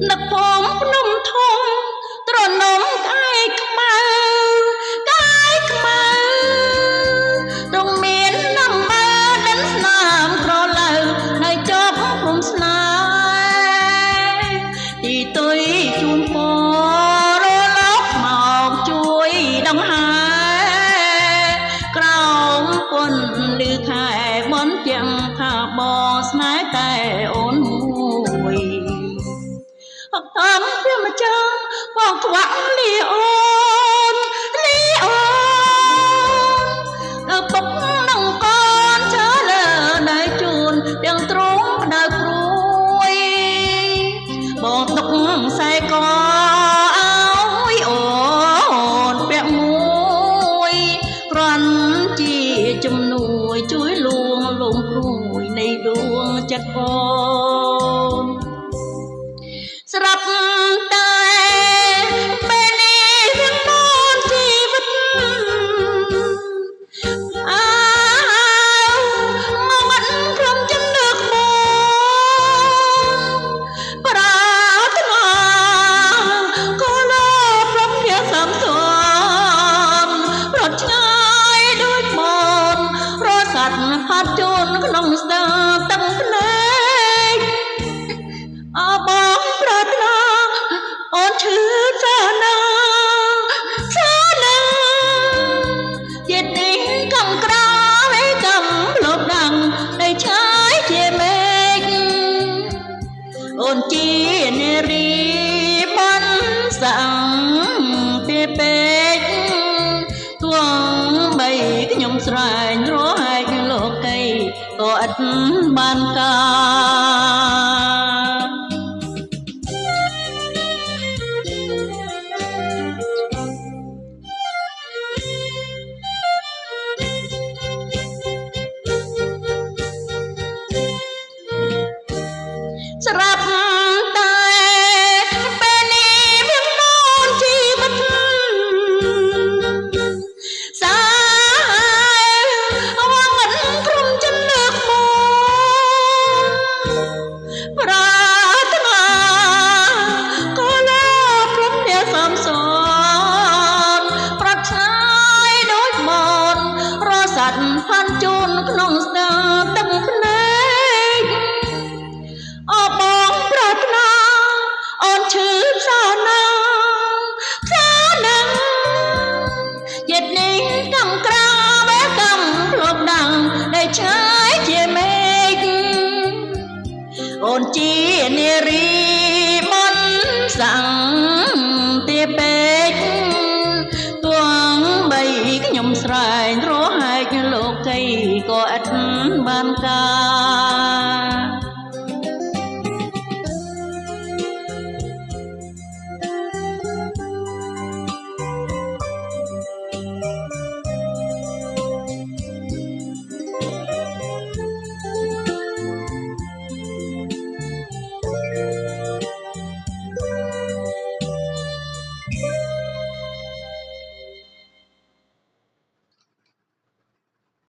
នឹកភូមិភ្នំធំត្រនំកាយខ្មៅទ្រង់មានដំណើរដិនស្នាមក្រឡៅនៅចប់ព្រំស្នេហ៍ទីទុយជូនពររលោកមកជួយដង្ហែក្រោមពន្ធឮខែបនទាំងថាបងស្នេហ៍តែអូនមួយអំព្រះម្ចាស់បងខ្វាក់លីអូនដល់ពុកនឹងកូនចើលើដៃជូនទាំងទ្រង់ដៅព្រួយបងទុកខ្សែកឲ្យអូនពាក់មួយគ្រាន់ជាជំនួយជួយលួងលំព្រួយនៃដួងចិត្តអូនស្រាប់តែពេលនេះទាំងមនជីវិតមកមិនព្រមចិត្តនឹកមកប្រាថ្នាក៏លោព្រមជាសំសនរត់ឆ្ងាយដូចមនរត់សัตว์ផាត់ជូនក្នុងស្ទើទឹកភ្នែកអបងប្រាថ្នាអូនឈឺសាណាជាតិនេះកំក្រៅឯកំលប់ដាំងដីឆាយជាមេឃអូនជានារីបានសាំងពីពេកទោះបីខ្ញុំស្រែងរហែកលោកីក៏ឥតបានការស្រាប់តែពេលនេះមានមនជីវិតសាវងមិនក្រុមចិត្តលើកមកប្រាថ្នាក៏លោព្រមជាសំសនប្រាថ្នាដូចមនរស័តផាន់ជូនក្នុងស្ទើទឹកភ្នែកអបងប្រាថ្នាអូនឈឺសាណាជាតិនេះកំក្រៅបែកំភ្លប់ដាំងដែលឆាយជាមេឃអូនជានារីមន្តសាំងទាពេកទោះបីខ្ញុំស្រែងរហែកលោកីក៏ឥតបានការ